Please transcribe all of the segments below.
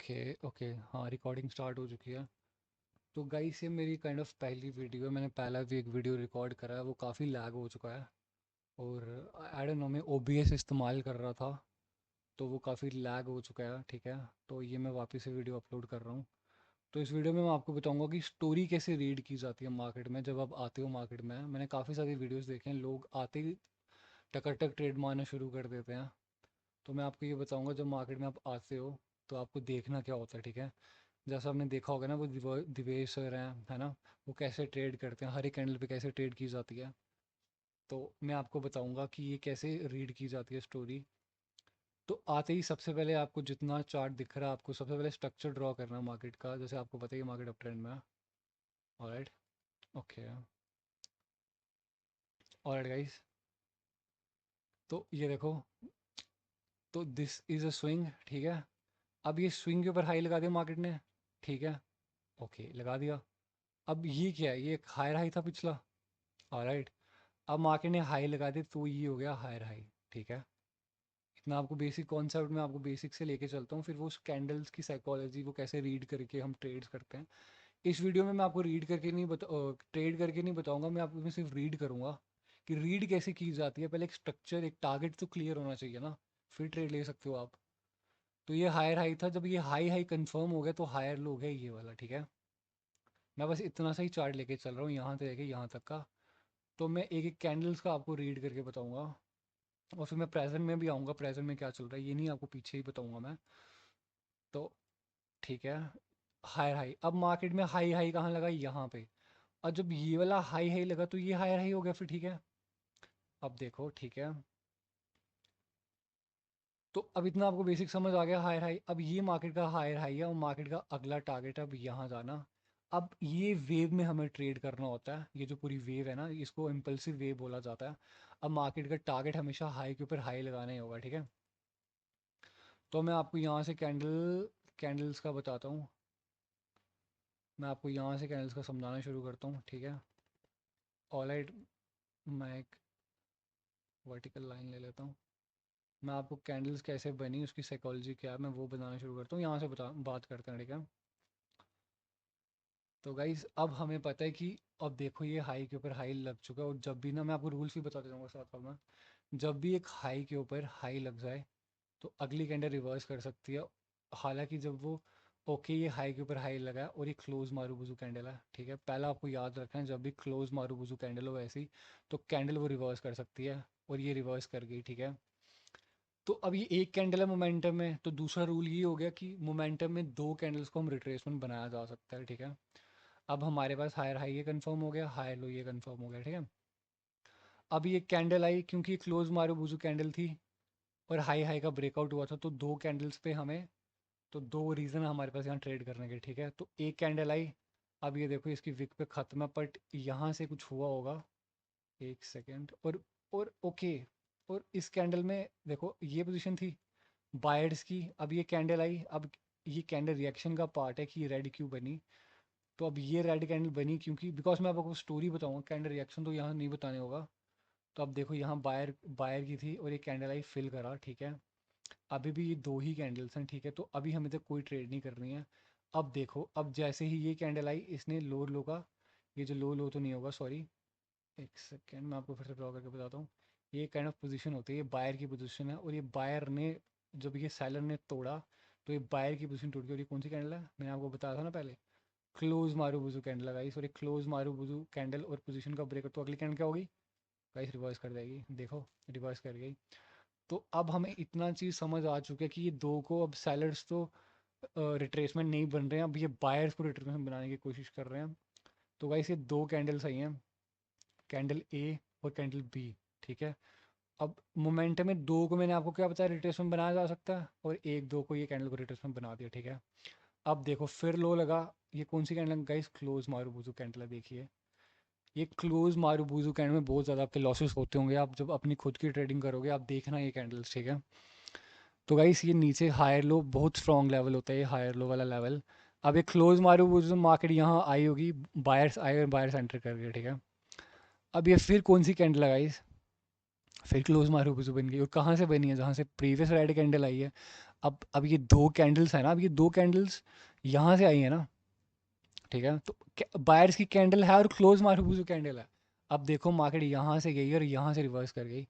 Okay okay, हाँ recording start हो चुकी है। तो गाइस ये मेरी काइंड ऑफ पहली वीडियो है। मैंने पहला भी एक वीडियो रिकॉर्ड करा है, वो काफ़ी लैग हो चुका है। और आई डोंट नो, मैं ओबीएस इस्तेमाल कर रहा था तो वो काफ़ी लैग हो चुका है। ठीक है, तो ये मैं वापस से वीडियो अपलोड कर रहा हूँ। तो इस वीडियो में मैं आपको बताऊंगा कि स्टोरी कैसे रीड की जाती है मार्केट में। जब आप आते हो मार्केट में, मैंने काफ़ी सारी वीडियोस देखे हैं, लोग आते ही टकर ट्रेड मारना शुरू कर देते हैं। तो मैं आपको ये बताऊंगा, जब मार्केट में आप आते हो तो आपको देखना क्या होता है। ठीक है, जैसा आपने देखा होगा ना, वो दिवेश सर हैं, है ना, वो कैसे ट्रेड करते हैं, हर एक कैंडल पे कैसे ट्रेड की जाती है। तो मैं आपको बताऊंगा कि ये कैसे रीड की जाती है स्टोरी। तो आते ही सबसे पहले आपको जितना चार्ट दिख रहा है, आपको सबसे पहले स्ट्रक्चर ड्रॉ करना है मार्केट का। जैसे आपको पता है मार्केट अप ट्रेंड में है। ऑलराइट, ओके, ऑलराइट गाइस, तो ये देखो, तो दिस इज़ अ स्विंग। ठीक है, अब ये स्विंग के ऊपर हाई लगा दिया मार्केट ने। ठीक है, ओके, लगा दिया। अब ये क्या है, ये एक हायर हाई था पिछला। ऑलराइट, अब मार्केट ने हाई लगा दी तो ये हो गया हायर हाई। ठीक है, इतना आपको बेसिक कॉन्सेप्ट में आपको बेसिक से लेके चलता हूँ, फिर वो कैंडल्स की साइकोलॉजी, वो कैसे रीड करके हम ट्रेड्स करते हैं। इस वीडियो में मैं आपको रीड करके नहीं ट्रेड करके नहीं बताऊंगा, मैं आपको मैं सिर्फ रीड करूंगा कि रीड कैसे की जाती है। पहले एक स्ट्रक्चर, एक टारगेट तो क्लियर होना चाहिए ना, फिर ट्रेड ले सकते हो आप। तो ये हायर हाई था, जब ये हाई हाई कंफर्म हो गया तो हायर लो है ये वाला। ठीक है, मैं बस इतना सा ही चार्ट लेके चल रहा हूँ, यहाँ से लेके यहाँ तक का। तो मैं एक एक कैंडल्स का आपको रीड करके बताऊंगा, और फिर मैं प्रेजेंट में भी आऊँगा, प्रेजेंट में क्या चल रहा है ये नहीं आपको पीछे ही बताऊंगा मैं। तो ठीक है, हाई हाई, अब मार्केट में हाई हाई कहाँ लगा, यहाँ पे। और जब ये वाला हाई हाई लगा तो ये हाई हाई हो गया फिर। ठीक है, अब देखो, ठीक है, तो अब इतना आपको बेसिक समझ आ गया हायर हाई। अब ये मार्केट का हायर हाई है और मार्केट का अगला टारगेट है अब यहाँ जाना। अब ये वेव में हमें ट्रेड करना होता है, ये जो पूरी वेव है ना, इसको इम्पल्सिव वेव बोला जाता है। अब मार्केट का टारगेट हमेशा हाई के ऊपर हाई लगाना ही होगा। ठीक है, तो मैं आपको यहाँ से कैंडल्स का बताता हूँ। मैं आपको यहाँ से कैंडल्स का समझाना शुरू करता हूँ। ठीक है, ऑलराइट, मैं एक वर्टिकल लाइन ले लेता हूँ। मैं आपको कैंडल्स कैसे बनी, उसकी साइकोलॉजी क्या है, मैं वो बताना शुरू करता हूँ। यहाँ से बात करते हैं। ठीक है, तो गाइस अब हमें पता है कि अब देखो ये हाई के ऊपर हाई लग चुका है, और जब भी ना, मैं आपको रूल्स भी बता दूँगा साथ साथ में, जब भी एक हाई के ऊपर हाई लग जाए तो अगली कैंडल रिवर्स कर सकती है। हालांकि जब वो, ओके, ये हाई के ऊपर हाई लगा है और ये क्लोज मारूबुजू कैंडल है। ठीक है, पहला आपको याद रखना है, जब भी क्लोज मारूबुजू कैंडल हो ऐसी, तो कैंडल वो रिवर्स कर सकती है, और ये रिवर्स कर गई। ठीक है, तो अब ये एक कैंडल है मोमेंटम में, तो दूसरा रूल ये हो गया कि मोमेंटम में दो कैंडल्स को हम रिट्रेसमेंट बनाया जा सकता है। ठीक है, अब हमारे पास हायर हाई ये कंफर्म हो गया, हायर लो ये कंफर्म हो गया। ठीक है, अब ये कैंडल आई क्योंकि क्लोज मारूबुजू कैंडल थी और हाई हाई का ब्रेकआउट हुआ था, तो दो कैंडल्स पे हमें, तो दो रीज़न हमारे पास यहाँ ट्रेड करने के। ठीक है, तो एक कैंडल आई, अब ये देखो इसकी विक पे ख़त्म है, बट यहाँ से कुछ हुआ होगा, एक सेकेंड, और ओके, और इस कैंडल में देखो ये पोजीशन थी बायर्स की। अब ये कैंडल आई, अब ये कैंडल रिएक्शन का पार्ट है कि ये रेड क्यों बनी। तो अब ये रेड कैंडल बनी क्योंकि, बिकॉज मैं आपको स्टोरी बताऊंगा, कैंडल रिएक्शन तो यहाँ नहीं बताने होगा। तो अब देखो यहाँ बायर बायर की थी और ये कैंडल आई फिल करा। ठीक है, अभी भी ये दो ही कैंडल्स हैं। ठीक है, तो अभी हमें तो कोई ट्रेड नहीं करनी है। अब देखो, अब जैसे ही ये कैंडल आई, इसने लोअर लो का, ये जो लो लो तो नहीं होगा, सॉरी, एक सेकेंड, मैं आपको फिर से ड्रॉ करके बताता हूँ। ये काइंड ऑफ पोजीशन होती है, ये बायर की पोजीशन है, और ये बायर ने, जब ये सेलर ने तोड़ा तो ये बायर की पोजीशन टूट गई। और ये कौन सी कैंडल है, मैंने आपको बताया था ना पहले, क्लोज मारूबुजू कैंडल लगाई, सॉरी, क्लोज मारूबुजू कैंडल और पोजीशन का ब्रेकअप, तो अगली कैंडल क्या होगी गाइस, रिवर्स कर जाएगी। देखो, रिवर्स कर गई। तो अब हमें इतना चीज़ समझ आ चुका है कि ये दो को, अब सेलर्स तो रिट्रेसमेंट नहीं बन रहे हैं, अब ये बायर्स को रिट्रेसमेंट बनाने की कोशिश कर रहे हैं। तो गाइस ये दो कैंडल्स आई हैं, कैंडल ए और कैंडल बी। ठीक है, अब मोमेंटम में दो को मैंने आपको क्या बताया रिट्रेसमेंट बनाया जा सकता है, और एक दो को ये कैंडल को रिट्रेसमेंट बना दिया। ठीक है, अब देखो फिर लो लगा, ये कौन सी candle guys, close marubozu candle है। देखिए ये क्लोज मारूबुजू कैंडल में बहुत ज़्यादा आपके लॉसेस होते होंगे, आप जब अपनी खुद की ट्रेडिंग करोगे आप देखना ये कैंडल्स। ठीक है, तो गाइस ये नीचे हायर लो बहुत स्ट्रॉन्ग लेवल होता है, ये हायर लो वाला लेवल। अब ये क्लोज मारूबुजू मार्केट यहाँ आई होगी, बायर्स आए और बायर्स एंटर कर गए। ठीक है, अब ये फिर कौन सी कैंडल लगाई, फिर क्लोज मारूबुजू बन गई, और कहाँ से बनी है, जहाँ से प्रीवियस रेड कैंडल आई है। अब ये दो कैंडल्स है ना, अब ये दो कैंडल्स यहाँ से आई है ना, ठीक है। तो बायर्स की कैंडल है और क्लोज मारूबुजू कैंडल है। अब देखो मार्केट यहाँ से गई और यहाँ से रिवर्स कर गई।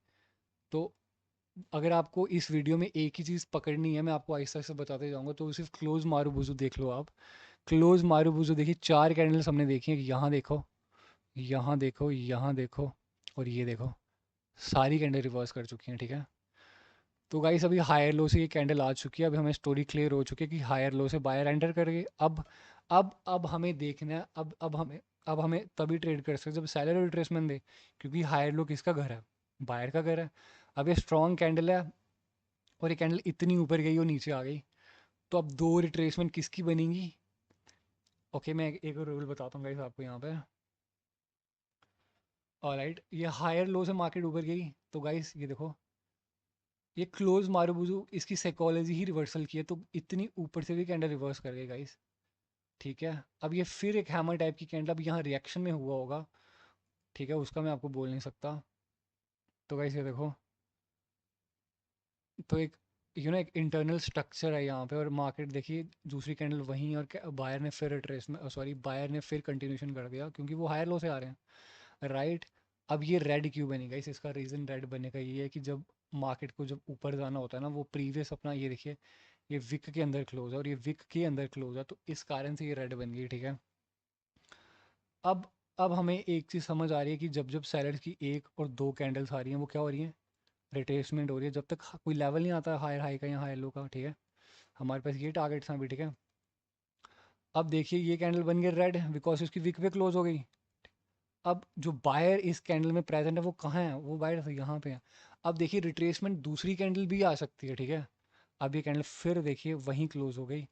तो अगर आपको इस वीडियो में एक ही चीज़ पकड़नी है, मैं आपको आहिस्ता आहिस्ता बताते जाऊँगा, तो सिर्फ क्लोज मारूबुजू देख लो आप। क्लोज मारूबुजू देखिए, चार कैंडल्स हमने देखी है, यहाँ देखो, यहाँ देखो, यहाँ देखो, और ये देखो, सारी कैंडल रिवर्स कर चुकी हैं, ठीक है। तो गाइस अभी हायर लो से ये कैंडल आ चुकी है, अभी हमें स्टोरी क्लियर हो चुकी है कि हायर लो से बायर एंटर करेंगे। अब हमें देखना है, अब हमें तभी ट्रेड कर सकते जब सैलर रिट्रेसमेंट दे, क्योंकि हायर लो किसका घर है, बायर का घर है। अब ये स्ट्रॉन्ग कैंडल है और ये कैंडल इतनी ऊपर गई और नीचे आ गई, तो अब दो रिट्रेसमेंट किसकी बनेगी। ओके, मैं एक और रूल बताता हूँ गाइस आपको यहाँ पे। ऑलराइट, ये हायर लो से मार्केट ऊपर गई, तो गाइस ये देखो, ये क्लोज मारूबुजू इसकी साइकोलॉजी ही रिवर्सल की है, तो इतनी ऊपर से भी कैंडल रिवर्स कर गई गाइस, ठीक है। अब ये फिर एक हैमर टाइप की कैंडल अब यहाँ रिएक्शन में हुआ होगा, ठीक है, उसका मैं आपको बोल नहीं सकता। तो गाइस ये देखो, तो एक एक इंटरनल स्ट्रक्चर है यहाँ पे, और मार्केट देखिए दूसरी कैंडल वहीं, और बायर ने फिर रिट्रेस में, सॉरी, बायर ने फिर कंटिन्यूशन कर दिया क्योंकि वो हायर लो से आ रहे हैं, राइट। अब ये रेड क्यों बनेगा, इसका रीज़न रेड बनने का ये है कि जब मार्केट को जब ऊपर जाना होता है ना, वो प्रीवियस अपना ये देखिए, ये विक के अंदर क्लोज है और ये विक के अंदर क्लोज है, तो इस कारण से ये रेड बन गई, ठीक है। अब अब हमें एक चीज़ समझ आ रही है कि जब जब सेलर्स की एक और दो कैंडल्स आ रही हैं, वो क्या हो रही हैं, रिट्रेसमेंट हो रही है। जब तक कोई लेवल नहीं आता हायर हाई का या हायर लो का, ठीक है, हमारे पास ये टारगेट्स हैं अभी, ठीक है। अब देखिए ये कैंडल बन गई रेड बिकॉज उसकी विक पे क्लोज हो गई। अब जो बायर इस कैंडल में प्रेजेंट है वो कहाँ है, वो बायर यहाँ पे है। अब देखिए रिट्रेसमेंट दूसरी कैंडल भी आ सकती है, ठीक है। अब ये कैंडल फिर देखिए वहीं क्लोज हो गई,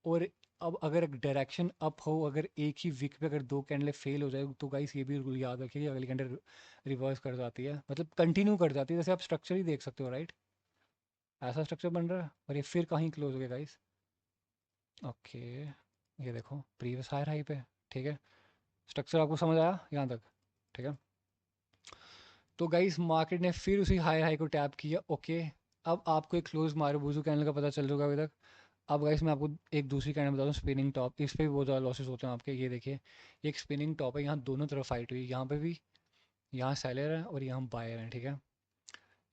और अब अगर डायरेक्शन अप हो, अगर एक ही वीक पे अगर दो कैंडलें फेल हो जाए, तो गाइस ये भी रूल याद रखिए कि अगली कैंडल रिवर्स कर जाती है, मतलब कंटिन्यू कर जाती है, जैसे आप स्ट्रक्चर ही देख सकते हो, राइट। ऐसा स्ट्रक्चर बन रहा है और ये फिर कहीं क्लोज हो गया गाइस। ओके, ये देखो प्रीवियस हायर हाई पे, ठीक है। स्ट्रक्चर आपको समझ आया यहाँ तक, ठीक है। तो गाइस मार्केट ने फिर उसी हायर हाई को टैप किया, ओके। अब आपको एक क्लोज मारूबुजू कैंडल का पता चल चुका है अभी तक। अब गाइस मैं आपको एक दूसरी कैंडल बताता हूँ, स्पिनिंग टॉप, इस पे भी बहुत ज़्यादा लॉसेस होते हैं आपके। ये देखिए, ये एक स्पिनिंग टॉप है, यहाँ दोनों तरफ फाइट हुई, यहाँ पे भी, यहाँ सेलर है और यहाँ बायर है, ठीक है।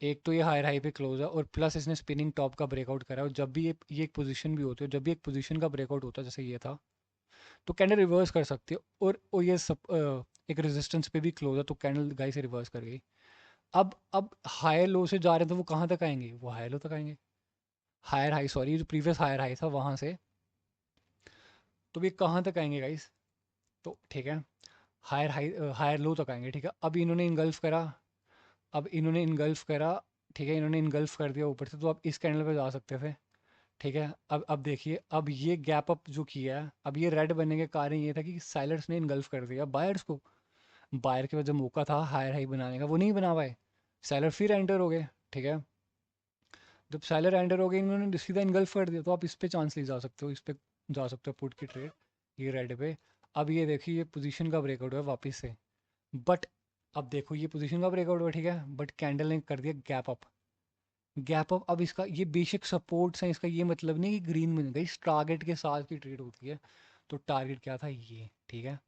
एक तो ये हायर हाई पे क्लोज है और प्लस इसने स्पिनिंग टॉप का ब्रेकआउट करा, और जब भी ये एक पोजीशन भी होती है, जब भी एक पोजीशन का ब्रेकआउट होता है जैसे ये था, तो कैंडल रिवर्स कर सकती है, और ये सब एक रेजिस्टेंस पे भी क्लोज है, तो कैंडल गाइस से रिवर्स कर गई। अब हायर लो से जा रहे हैं, तो वो कहाँ तक आएंगे, वो हायर लो तक आएंगे, हायर हाई, सॉरी, जो प्रीवियस हायर हाई था वहाँ से, तो ये कहाँ तक आएंगे गाइस, तो ठीक है, हायर हाई हायर लो तक आएंगे, ठीक है। अब इन्होंने इनगल्फ करा, अब इन्होंने इनगल्फ करा, ठीक है, इन्होंने इनगल्फ कर दिया ऊपर से, तो अब इस कैंडल पे जा सकते थे, ठीक है। अब देखिए, अब ये गैप अप जो किया है, अब ये रेड बनने के कारण ये था कि सेलर्स ने इनगल्फ कर दिया बायर्स को। बायर के पास जब मौका था हायर हाई बनाने का, वो नहीं बना पाए, सेलर फिर एंटर हो गए, ठीक है। जब सेलर एंटर हो गए, इन्होंने सीधा इनगल्फ कर दिया, तो आप इस पे चांस ले जा सकते हो, इस पे जा सकते हो पुट की ट्रेड, ये रेड पे। अब ये देखिए ये पोजीशन का ब्रेकआउट हुआ वापस से, बट अब देखो ये पोजीशन का ब्रेकआउट हुआ, ठीक है, बट कैंडल ने कर दिया गैप अप। गैप अप, अब इसका ये बेसिक सपोर्ट्स हैं, इसका ये मतलब नहीं कि ग्रीन मिल गई, इस टारगेट के साथ की ट्रेड होती है, तो टारगेट क्या था ये, ठीक है।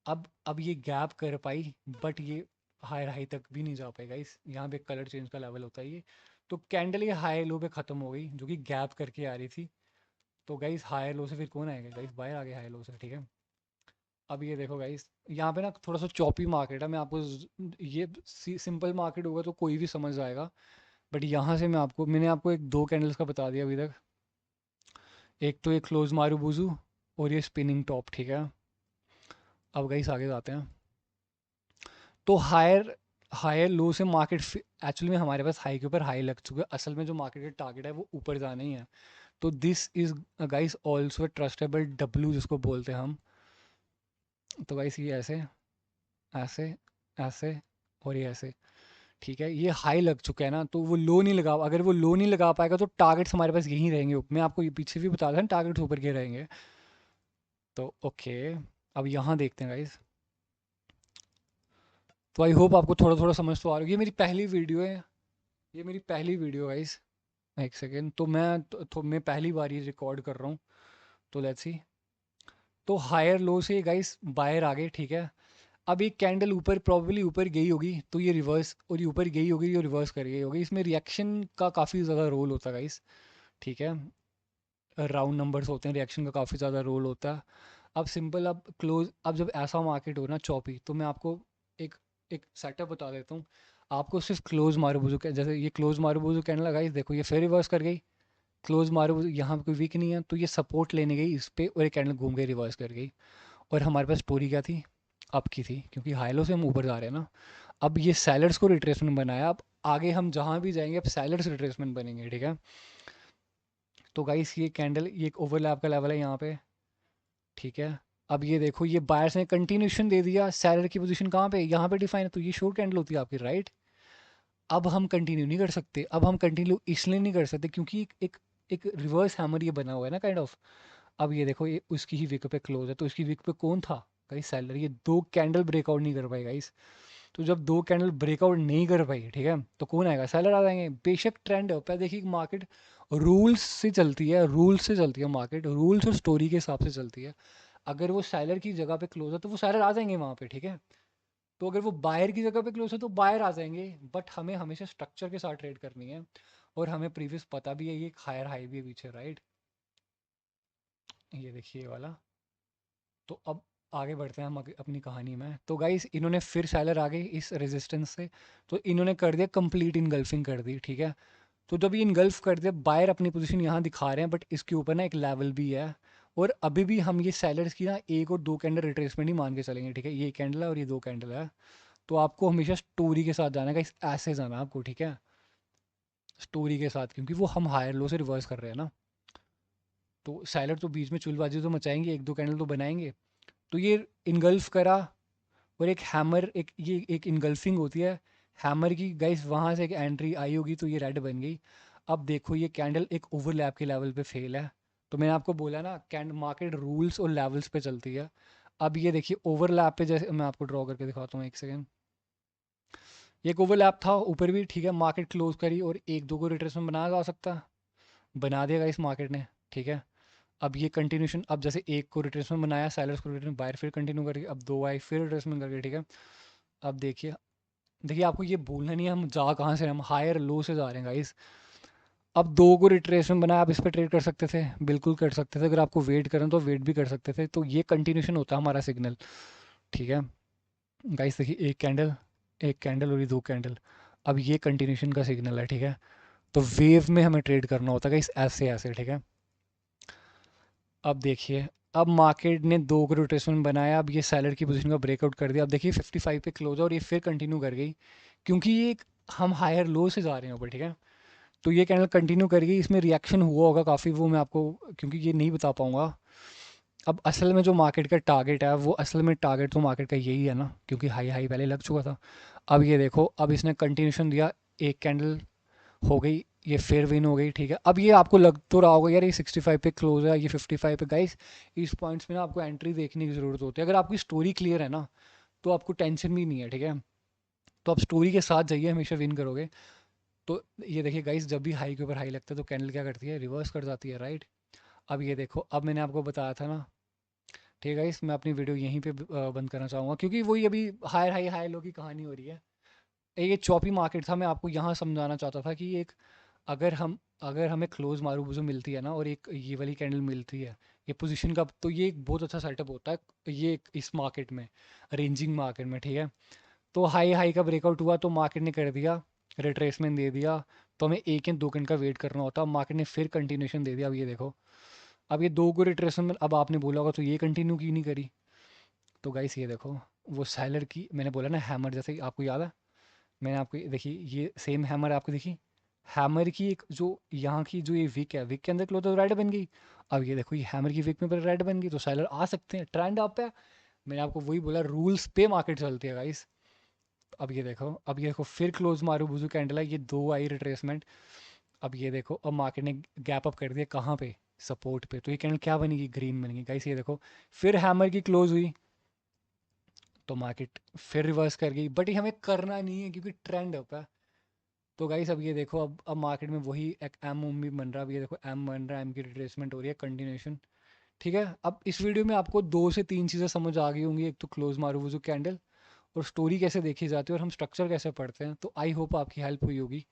अब ये गैप कर पाई, बट ये हायर हाई तक भी नहीं जा पाएगा, इस यहाँ पे कलर चेंज का लेवल होता है ये। तो कैंडल ये हाई लो पे ख़त्म हो गई, जो कि गैप करके आ रही थी। तो गाइस हायर लो से फिर कौन आएगा गाइस, बाहर आ गया हाई लो से, ठीक है। अब ये देखो गाइस, यहाँ पे ना थोड़ा सा चॉपी मार्केट है, मैं आपको ये सिंपल मार्केट होगा तो कोई भी समझ जाएगा, बट यहाँ से मैंने आपको एक दो कैंडल्स का बता दिया अभी तक। एक तो ये क्लोज मारूबुजू और ये स्पिनिंग टॉप, ठीक है। अब गाइस आगे जाते हैं। तो हायर हायर लो से मार्केट, एक्चुअली में हमारे पास हाई के ऊपर हाई लग चुका है, असल में जो मार्केट का टारगेट है वो ऊपर जाना ही है। तो this is guys also trustable W जिसको बोलते हैं हम। तो गाइस ये ऐसे, ऐसे, ऐसे, और ये ऐसे, ठीक है। ये हाई लग चुका है ना, तो वो लो नहीं लगा, अगर वो लो नहीं लगा पाएगा तो टारगेट्स हमारे पास यहीं रहेंगे, मैं आपको ये पीछे भी बता था टारगेट्स ऊपर के रहेंगे। तो ओके, अब यहाँ देखते हैं गाइस। तो आई होप आपको थोड़ा थोड़ा समझ तो आ रही है, ये मेरी पहली वीडियो है, ये मेरी पहली वीडियो गाइस, एक सेकेंड, तो मैं पहली बार ये रिकॉर्ड कर रहा हूँ, तो लेट्स सी। तो हायर लो से गाइस बायर आ गए, ठीक है। अब एक कैंडल ऊपर प्रॉब्ली ऊपर गई होगी तो ये रिवर्स, और ये ऊपर गई होगी, ये रिवर्स कर गई होगी। इसमें रिएक्शन का काफ़ी ज़्यादा रोल होता है गाइस, ठीक है। राउंड नंबर्स होते हैं, रिएक्शन का काफ़ी ज़्यादा रोल होता है। अब सिंपल, अब क्लोज, अब जब ऐसा मार्केट हो ना चौपी, तो मैं आपको एक एक सेटअप बता देता हूँ। आपको सिर्फ क्लोज मारूबुजू के, जैसे ये क्लोज मारूबुजू कैंडल लगाई, देखो ये फिर रिवर्स कर गई। क्लोज मारूबुजू यहाँ पे कोई वीक नहीं है, तो ये सपोर्ट लेने गई इस पे, और ये कैंडल घूम के रिवर्स कर गई। और हमारे पास स्टोरी क्या थी, अप की थी, क्योंकि हाई लो से हम ऊपर जा रहे हैं ना। अब ये सैलड्स को रिट्रेसमेंट बनाया, अब आगे हम जहाँ भी जाएंगे अब सैलड्स रिट्रेसमेंट बनेंगे, ठीक है। तो गाइस ये कैंडल, ये एक ओवरलैप का लेवल है यहाँ पे, ठीक है। अब ये देखो, ये बायर्स ने कंटिन्यूशन दे दिया, सैलर की पोजीशन कहाँ पे, यहाँ पे डिफाइन है, तो ये शॉर्ट कैंडल होती है आपकी, राइट। अब हम कंटिन्यू नहीं कर सकते, अब हम कंटिन्यू इसलिए नहीं कर सकते क्योंकि एक रिवर्स हैमर ये बना हुआ है ना काइंड ऑफ। अब ये देखो, ये उसकी ही विक पे क्लोज है, तो इसकी विक पे कौन था, गाइस सैलर। ये दो कैंडल ब्रेकआउट नहीं कर पाई गाइस। तो जब दो कैंडल ब्रेकआउट नहीं कर पाई, ठीक है, तो कौन आएगा, सेलर आ जाएंगे। बेशक ट्रेंड है पर देखिए मार्केट रूल्स से चलती है, रूल्स से चलती है मार्केट, रूल्स और स्टोरी के हिसाब से चलती है। अगर वो सेलर की जगह पे क्लोज है तो वो सेलर आ जाएंगे वहाँ पे, ठीक है। तो अगर वो बायर की जगह पे क्लोज है तो बायर आ जाएंगे, बट हमें हमेशा स्ट्रक्चर के साथ ट्रेड करनी है। और हमें प्रीवियस पता भी है ये हायर हाई भी है पीछे, राइट। ये देखिए ये वाला। तो अब आगे बढ़ते हैं हम अपनी कहानी में। तो गाइस इन्होंने फिर सेलर आ गए इस रेजिस्टेंस से, तो इन्होंने कर दिया कंप्लीट इनगल्फिंग कर दी, ठीक है। तो जब ये इनगल्फ कर दिया, बायर अपनी पोजीशन यहाँ दिखा रहे हैं, बट इसके ऊपर ना एक लेवल भी है। और अभी भी हम ये सेलर्स की ना एक और दो कैंडल रिट्रेसमेंट ही मान के चलेंगे, ठीक है। ये कैंडल है और ये दो कैंडल है। तो आपको हमेशा स्टोरी के साथ जाना है गाइस, ऐसे जाना है आपको, ठीक है। स्टोरी के साथ, क्योंकि वो हम हायर लो से रिवर्स कर रहे हैं ना। तो सेलर तो बीच में चुलबाजी तो मचाएंगे, एक दो कैंडल तो बनाएंगे। तो ये इनगल्फ करा, और एक हैमर, एक ये एक इनगल्फिंग होती है हैमर की गाइस, वहाँ से एक एंट्री आई होगी तो ये रेड बन गई। अब देखो ये कैंडल एक ओवरलैप के लेवल पे फेल है। तो मैंने आपको बोला ना, कैंड मार्केट रूल्स और लेवल्स पे चलती है। अब ये देखिए ओवरलैप पे, जैसे मैं आपको ड्रॉ करके दिखाता हूँ, एक सेकेंड। ये एक ओवरलैप था ऊपर भी, ठीक है। मार्केट क्लोज करी और एक दो को रिट्रेसमेंट बनाया जा सकता, बना दिया इस मार्केट ने, ठीक है। अब ये कंटिन्यूशन, अब जैसे एक को रिट्रेसमेंट बनाया, सेलर्स को रिट्रेसमेंट, बायर फिर कंटिन्यू करके, अब दो आई फिर रिट्रेसमेंट करके, ठीक है। अब देखिए, देखिए आपको ये भूलना नहीं है हम जा कहाँ से रहे हैं, हम हायर लो से जा रहे हैं गाइस। अब दो को रिट्रेसमेंट बनाया, आप इस पर ट्रेड कर सकते थे, बिल्कुल कर सकते थे। अगर आपको वेट करें तो वेट भी कर सकते थे। तो ये कंटिन्यूशन होता है हमारा सिग्नल, ठीक है। गाइस देखिए, एक कैंडल और ये दो कैंडल, अब ये कंटिन्यूशन का सिग्नल है, ठीक है। तो वेव में हमें ट्रेड करना होता है गाइस, ऐसे ऐसे, ठीक है। अब देखिए, अब मार्केट ने दो को रिट्रेसमेंट बनाया, अब ये सेलर की पोजीशन का ब्रेकआउट कर दिया। अब देखिए 55 पे क्लोज है और ये फिर कंटिन्यू कर गई, क्योंकि ये हम हायर लो से जा रहे हैं ऊपर, ठीक है। तो ये कैंडल कंटिन्यू करेगी, इसमें रिएक्शन हुआ होगा काफ़ी, वो मैं आपको क्योंकि ये नहीं बता पाऊंगा। अब असल में जो मार्केट का टारगेट है, वो असल में टारगेट तो मार्केट का यही है ना, क्योंकि हाई हाई पहले लग चुका था। अब ये देखो, अब इसने कंटिन्यूशन दिया, एक कैंडल हो गई, ये फिर विन हो गई, ठीक है। अब ये आपको लग तो रहा होगा यार ये 65 पे क्लोज है, ये 55 पे, गाइस इस पॉइंट्स में ना आपको एंट्री देखने की ज़रूरत होती है। अगर आपकी स्टोरी क्लियर है ना, तो आपको टेंशन भी नहीं है, ठीक है। तो आप स्टोरी के साथ जाइए, हमेशा विन करोगे। तो ये देखिए गाइस, जब भी हाई के ऊपर हाई लगता है तो कैंडल क्या करती है, रिवर्स कर जाती है, राइट। अब ये देखो, अब मैंने आपको बताया था ना, ठीक है गाइस, मैं अपनी वीडियो यहीं पे बंद करना चाहूँगा, क्योंकि वही अभी हाई हाई हाई लो की कहानी हो रही है। ये चॉपी मार्केट था, मैं आपको यहाँ समझाना चाहता था कि एक, अगर हम, अगर हमें क्लोज मारूबुजू मिलती है ना, और एक ये वाली कैंडल मिलती है, ये पोजीशन का, तो ये एक बहुत अच्छा सेटअप होता है ये इस मार्केट में, रेंजिंग मार्केट में, ठीक है। तो हाई हाई का ब्रेकआउट हुआ तो मार्केट ने कर दिया, रिट्रेसमेंट दे दिया। तो हमें एक या दो घंटे का वेट करना होता, मार्केट ने फिर कंटिन्यूशन दे दिया। अब ये देखो, अब ये दो को रिट्रेसमेंट, अब आपने बोला होगा तो ये कंटिन्यू की नहीं करी। तो गाइस ये देखो, वो सेलर की, मैंने बोला ना हैमर, जैसे आपको याद है, मैंने आपको देखिए ये सेम हैमर आपको देखी, हैमर की एक जो यहाँ की जो ये विक है, विक के अंदर क्लोज तो रेड बन गई। अब ये देखो, ये हैमर की विक में पर रेड बन गई, तो सेलर आ सकते हैं, ट्रेंड आप पे। मैंने आपको वही बोला, रूल्स पे मार्केट चलती है गाइस। अब ये देखो, अब ये देखो फिर क्लोज मारू बुजू कैंडल है, ये दो आई रिट्रेसमेंट। अब ये देखो, अब मार्केट ने गैप अप कर दिया कहाँ पे, सपोर्ट पे। तो ये कैंडल क्या बनेगी, ग्रीन बनेगी गाइस। ये देखो, फिर हैमर की क्लोज हुई, तो मार्केट फिर रिवर्स कर गई, बट ये हमें करना नहीं है क्योंकि ट्रेंड अप है। तो गाइस अब ये देखो, अब मार्केट में वही एक एम भी बन रहा है। अब ये देखो एम बन रहा है, एम की रिट्रेसमेंट हो रही है, कंटिन्यूशन। ठीक है, अब इस वीडियो में आपको 2 से 3 चीज़ें समझ आ गई होंगी। एक तो क्लोज मारूवुजू कैंडल, और स्टोरी कैसे देखी जाती है, और हम स्ट्रक्चर कैसे पढ़ते हैं। तो आई होप आपकी हेल्प हुई होगी।